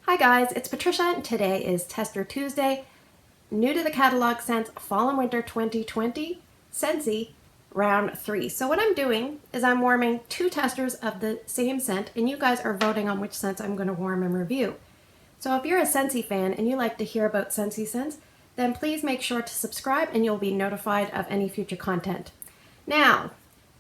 Hi guys, it's Patricia and today is Tester Tuesday, new to the catalog scents Fall and Winter 2020, Scentsy, round 3. So what I'm doing is I'm warming 2 testers of the same scent and you guys are voting on which scents I'm going to warm and review. So if you're a Scentsy fan and you like to hear about Scentsy scents, then please make sure to subscribe and you'll be notified of any future content. Now,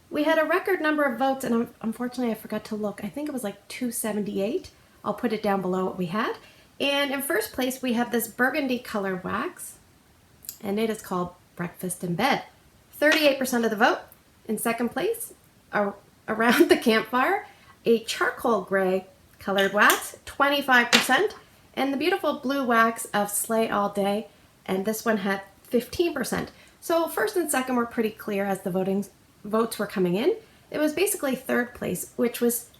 we had a record number of votes and unfortunately I forgot to look. I think it was like 278. I'll put it down below what we had. And in first place, we have this burgundy color wax, and it is called Breakfast in Bed. 38% of the vote. In second place, around the campfire, a charcoal gray colored wax, 25%, and the beautiful blue wax of Sleigh All Day, and this one had 15%. So first and second were pretty clear as the votes were coming in. It was basically third place, which was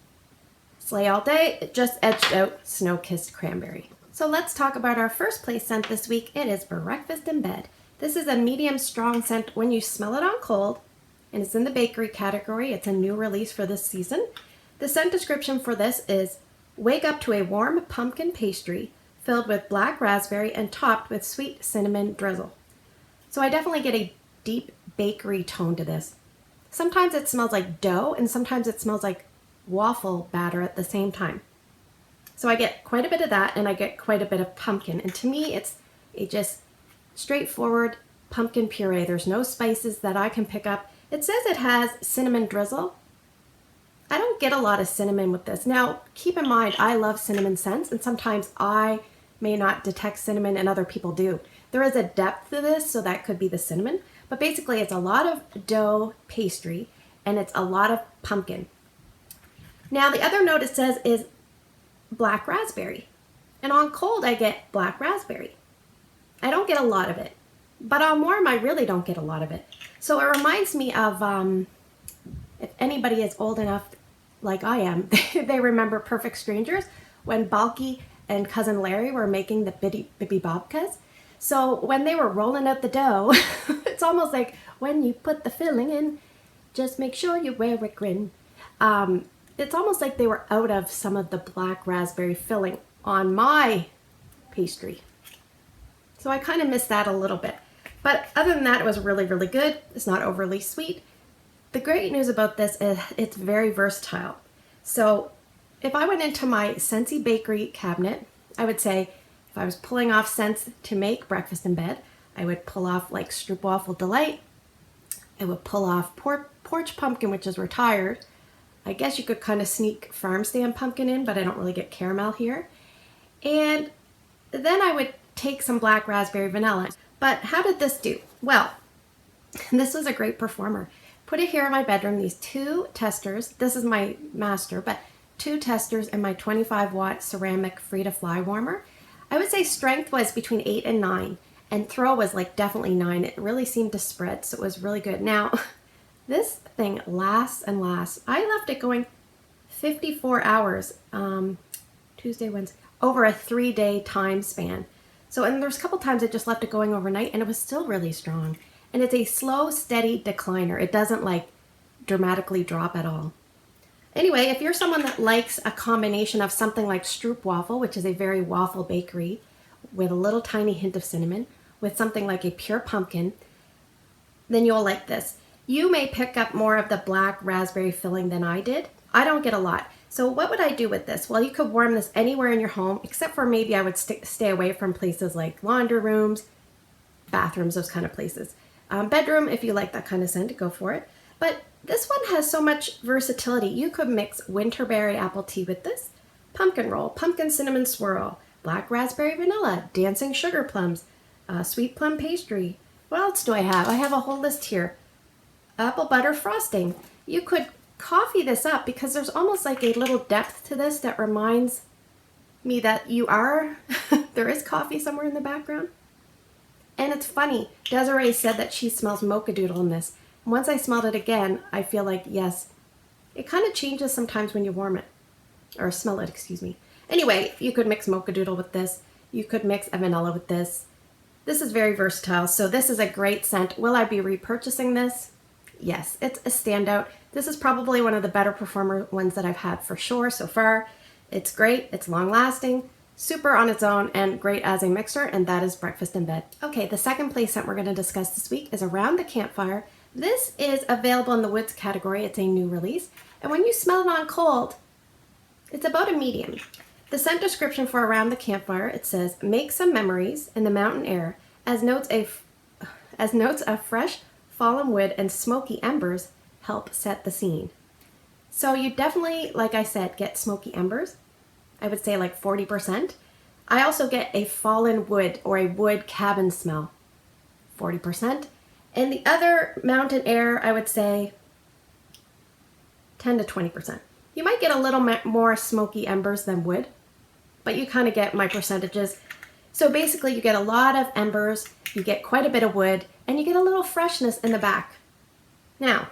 Sleigh All Day. It just edged out Snow-Kissed Cranberry. So let's talk about our first place scent this week. It is Breakfast in Bed. This is a medium strong scent when you smell it on cold, and it's in the bakery category. It's a new release for this season. The scent description for this is, wake up to a warm pumpkin pastry filled with black raspberry and topped with sweet cinnamon drizzle. So I definitely get a deep bakery tone to this. Sometimes it smells like dough and sometimes it smells like waffle batter at the same time. So I get quite a bit of that and I get quite a bit of pumpkin. And to me, it's a just straightforward pumpkin puree. There's no spices that I can pick up. It says it has cinnamon drizzle. I don't get a lot of cinnamon with this. Now, keep in mind, I love cinnamon scents and sometimes I may not detect cinnamon and other people do. There is a depth to this, so that could be the cinnamon. But basically, it's a lot of dough pastry and it's a lot of pumpkin. Now the other note it says is black raspberry. And on cold I get black raspberry. I don't get a lot of it. But on warm I really don't get a lot of it. So it reminds me of, if anybody is old enough like I am, they remember Perfect Strangers when Balky and Cousin Larry were making the Bibi Bobkas. So when they were rolling out the dough, it's almost like when you put the filling in, just make sure you wear a grin. It's almost like they were out of some of the black raspberry filling on my pastry. So I kind of missed that a little bit. But other than that, it was really, really good. It's not overly sweet. The great news about this is it's very versatile. So if I went into my Scentsy bakery cabinet, I would say if I was pulling off scents to make Breakfast in Bed, I would pull off like Stroopwafel Delight. I would pull off Porch Pumpkin, which is retired. I guess you could kind of sneak farm stand pumpkin in, but I don't really get caramel here. And then I would take some black raspberry vanilla. But how did this do? Well, this was a great performer. Put it here in my bedroom, these 2 testers. This is my master, but 2 testers and my 25-watt ceramic free-to-fly warmer. I would say strength was between 8 and 9, and throw was like definitely 9. It really seemed to spread, so it was really good. Now, this thing lasts and lasts. I left it going 54 hours, Tuesday, Wednesday, over a 3-day time span. So, and there's a couple times I just left it going overnight and it was still really strong. And it's a slow, steady decliner. It doesn't like dramatically drop at all. Anyway, if you're someone that likes a combination of something like Stroopwafel, which is a very waffle bakery with a little tiny hint of cinnamon, with something like a pure pumpkin, then you'll like this. You may pick up more of the black raspberry filling than I did. I don't get a lot. So what would I do with this? Well, you could warm this anywhere in your home, except for maybe I would stay away from places like laundry rooms, bathrooms, those kind of places. Bedroom, if you like that kind of scent, go for it. But this one has so much versatility. You could mix winterberry apple tea with this, pumpkin roll, pumpkin cinnamon swirl, black raspberry vanilla, dancing sugar plums, sweet plum pastry. What else do I have? I have a whole list here. Apple butter frosting. You could coffee this up because there's almost like a little depth to this that reminds me that you are, there is coffee somewhere in the background. And it's funny, Desiree said that she smells mocha doodle in this. And once I smelled it again, I feel like, yes, it kind of changes sometimes when you warm it, or smell it, excuse me. Anyway, you could mix mocha doodle with this. You could mix a vanilla with this. This is very versatile, so this is a great scent. Will I be repurchasing this? Yes, it's a standout. This is probably one of the better performer ones that I've had for sure so far. It's great, it's long lasting, super on its own and great as a mixer, and that is breakfast in bed. Okay, the second place scent we're going to discuss this week is Around the Campfire. This is available in the woods category. It's a new release, and when you smell it on cold, it's about a medium. The scent description for Around the Campfire, it says, make some memories in the mountain air as notes of fresh fallen wood and smoky embers help set the scene. So you definitely, like I said, get smoky embers. I would say like 40%. I also get a fallen wood or a wood cabin smell, 40%. And the other mountain air, I would say 10 to 20%. You might get a little more smoky embers than wood, but you kind of get my percentages. So basically you get a lot of embers, you get quite a bit of wood, and you get a little freshness in the back. Now,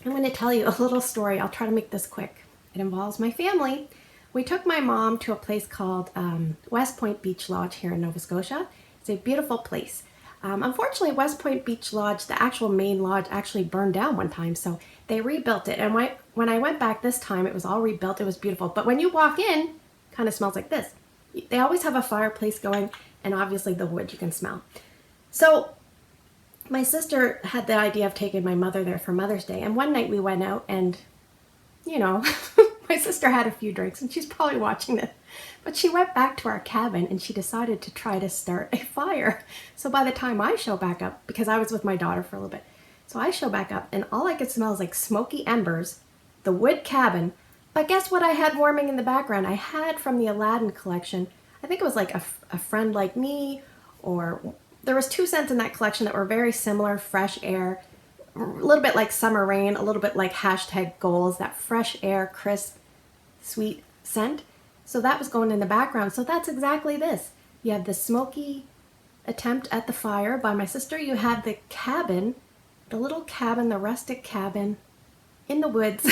I'm going to tell you a little story. I'll try to make this quick. It involves my family. We took my mom to a place called West Point Beach Lodge here in Nova Scotia. It's a beautiful place. Unfortunately, West Point Beach Lodge, the actual main lodge, actually burned down one time, so they rebuilt it. And when I went back this time, it was all rebuilt. It was beautiful. But when you walk in, it kind of smells like this. They always have a fireplace going, and obviously the wood you can smell. So my sister had the idea of taking my mother there for Mother's Day, and one night we went out and, you know, my sister had a few drinks, and she's probably watching this, but she went back to our cabin and she decided to try to start a fire. So by the time I show back up, because I was with my daughter for a little bit, so I show back up and all I could smell is like smoky embers, the wood cabin. But guess what I had warming in the background? I had from the Aladdin collection, I think it was like a Friend Like Me, or there was 2 scents in that collection that were very similar, fresh air, a little bit like summer rain, a little bit like #goals, that fresh air, crisp, sweet scent. So that was going in the background. So that's exactly this. You have the smoky attempt at the fire by my sister. You have the cabin, the little cabin, the rustic cabin in the woods.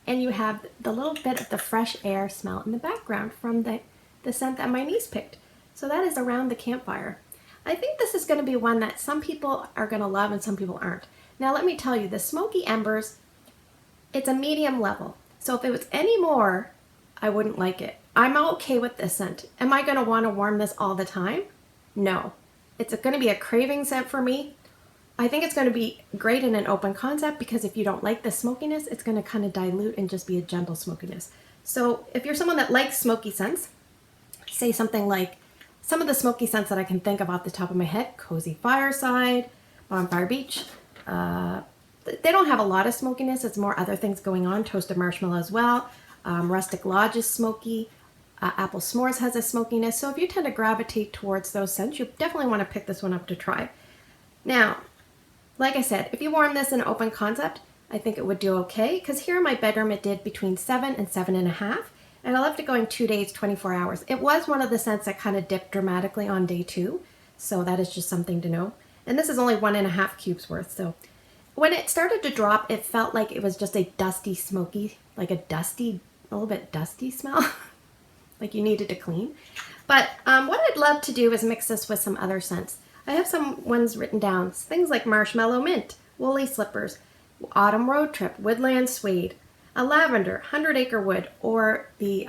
And you have the little bit of the fresh air smell in the background from the scent that my niece picked. So that is Around the Campfire. I think this is going to be one that some people are going to love and some people aren't. Now let me tell you, the smoky embers, it's a medium level. So if it was any more, I wouldn't like it. I'm okay with this scent. Am I going to want to warm this all the time? No. It's going to be a craving scent for me. I think it's going to be great in an open concept because if you don't like the smokiness, it's going to kind of dilute and just be a gentle smokiness. So if you're someone that likes smoky scents, say something like, some of the smoky scents that I can think of off the top of my head, Cozy Fireside, Bonfire Beach. They don't have a lot of smokiness. It's more other things going on. Toasted Marshmallow as well. Rustic Lodge is smoky. Apple S'mores has a smokiness. So if you tend to gravitate towards those scents, you definitely want to pick this one up to try. Now, like I said, if you warm this in an open concept, I think it would do okay. Because here in my bedroom, it did between 7 and 7.5. And I left it going 2 days, 24 hours. It was one of the scents that kind of dipped dramatically on day 2. So that is just something to know. And this is only 1.5 cubes worth. So when it started to drop, it felt like it was just a dusty, smoky, like a little bit dusty smell. Like you needed to clean. But what I'd love to do is mix this with some other scents. I have some ones written down. Things like Marshmallow Mint, Woolly Slippers, Autumn Road Trip, Woodland Suede, a Lavender, 100 Acre Wood, or the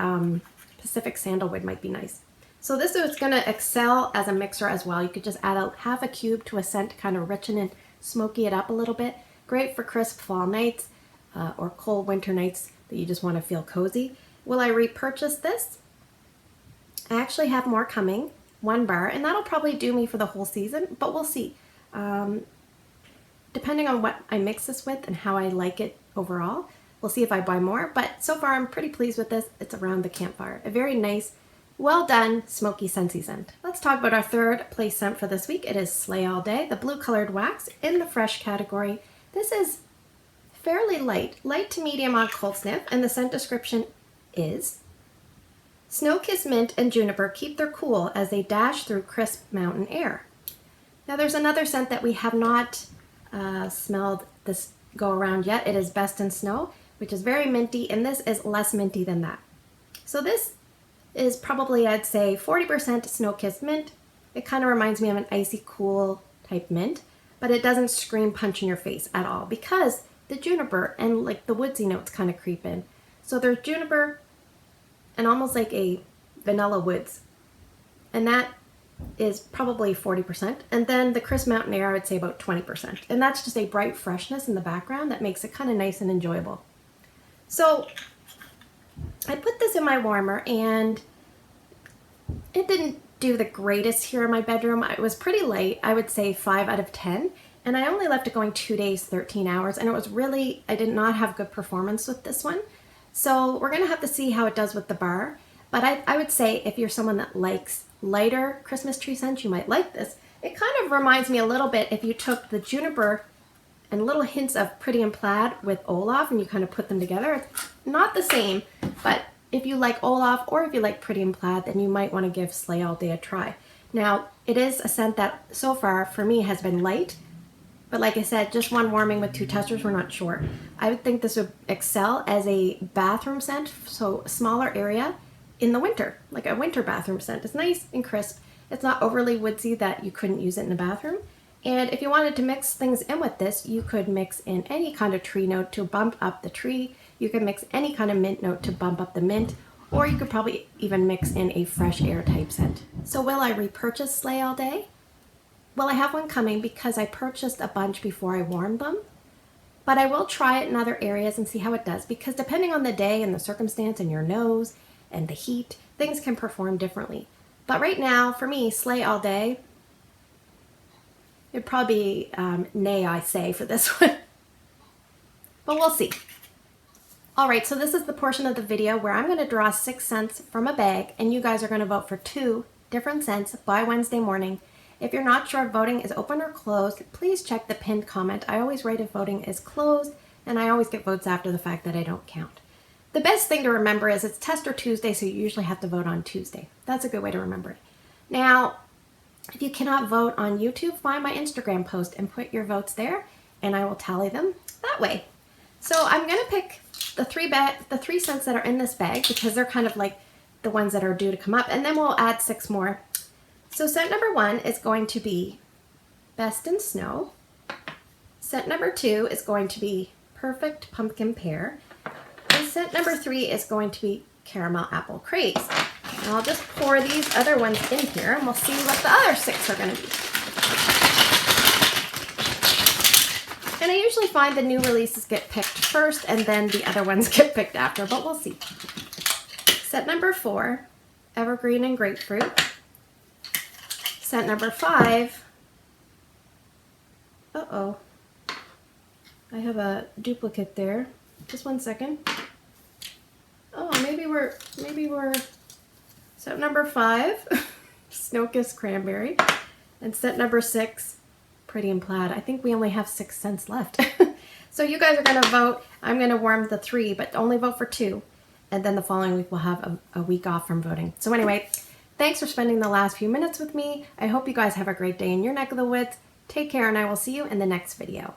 Pacific Sandalwood might be nice. So this is going to excel as a mixer as well. You could just add half a cube to a scent to kind of richen and smoky it up a little bit. Great for crisp fall nights or cold winter nights that you just want to feel cozy. Will I repurchase this? I actually have more coming, 1 bar, and that'll probably do me for the whole season, but we'll see. Depending on what I mix this with and how I like it overall, we'll see if I buy more, but so far I'm pretty pleased with this. It's Around the Campfire. A very nice, well done, smoky Scentsy scent. Let's talk about our third place scent for this week. It is Sleigh All Day, the blue colored wax in the fresh category. This is fairly light to medium on cold sniff, and the scent description is Snow-kissed mint and juniper keep their cool as they dash through crisp mountain air. Now there's another scent that we have not smelled this go around yet. It is Best in Snow, which is very minty, and this is less minty than that. So this is probably, I'd say, 40% snow-kissed mint. It kind of reminds me of an icy cool type mint, but it doesn't scream punch in your face at all because the juniper and like the woodsy notes kind of creep in. So there's juniper and almost like a Vanilla Woods. And that is probably 40%. And then the Crisp Mountain Air, I would say about 20%. And that's just a bright freshness in the background that makes it kind of nice and enjoyable. So I put this in my warmer and it didn't do the greatest here in my bedroom. It was pretty light. I would say 5 out of 10. And I only left it going 2 days, 13 hours. And it was really, I did not have good performance with this one. So we're going to have to see how it does with the bar. But I would say if you're someone that likes lighter Christmas tree scents, you might like this. It kind of reminds me a little bit if you took the juniper and little hints of Pretty in Plaid with Olaf and you kind of put them together. It's not the same, but if you like Olaf or if you like Pretty in Plaid, then you might want to give Sleigh All Day a try. Now, it is a scent that so far for me has been light, but like I said, just one warming with 2 testers, we're not sure. I would think this would excel as a bathroom scent, so a smaller area in the winter, like a winter bathroom scent. It's nice and crisp. It's not overly woodsy that you couldn't use it in the bathroom. And if you wanted to mix things in with this, you could mix in any kind of tree note to bump up the tree. You could mix any kind of mint note to bump up the mint, or you could probably even mix in a fresh air type scent. So will I repurchase Sleigh All Day? Well, I have one coming because I purchased a bunch before I warmed them, but I will try it in other areas and see how it does, because depending on the day and the circumstance and your nose and the heat, things can perform differently. But right now, for me, Sleigh All Day, it'd probably be nay, I say, for this one. But we'll see. All right, so this is the portion of the video where I'm going to draw 6 scents from a bag, and you guys are going to vote for 2 different scents by Wednesday morning. If you're not sure if voting is open or closed, please check the pinned comment. I always write if voting is closed, and I always get votes after the fact that I don't count. The best thing to remember is it's Tester Tuesday, so you usually have to vote on Tuesday. That's a good way to remember it. Now, if you cannot vote on YouTube, find my Instagram post and put your votes there, and I will tally them that way. So I'm going to pick the 3 scents that are in this bag because they're kind of like the ones that are due to come up, and then we'll add 6 more. So scent number 1 is going to be Best in Snow. Scent number 2 is going to be Perfect Pumpkin Pear. And scent number 3 is going to be Caramel Apple Craze. And I'll just pour these other ones in here and we'll see what the other 6 are going to be. And I usually find the new releases get picked first and then the other ones get picked after, but we'll see. Scent number 4, Evergreen and Grapefruit. Scent number 5, uh-oh, I have a duplicate there. Just one second. Oh, maybe we're scent number 5, Snow-Kissed Cranberry, and scent number 6, Pretty in Plaid. I think we only have 6 scents left. So you guys are going to vote. I'm going to warm the 3, but only vote for 2. And then the following week we'll have a week off from voting. So anyway, thanks for spending the last few minutes with me. I hope you guys have a great day in your neck of the woods. Take care, and I will see you in the next video.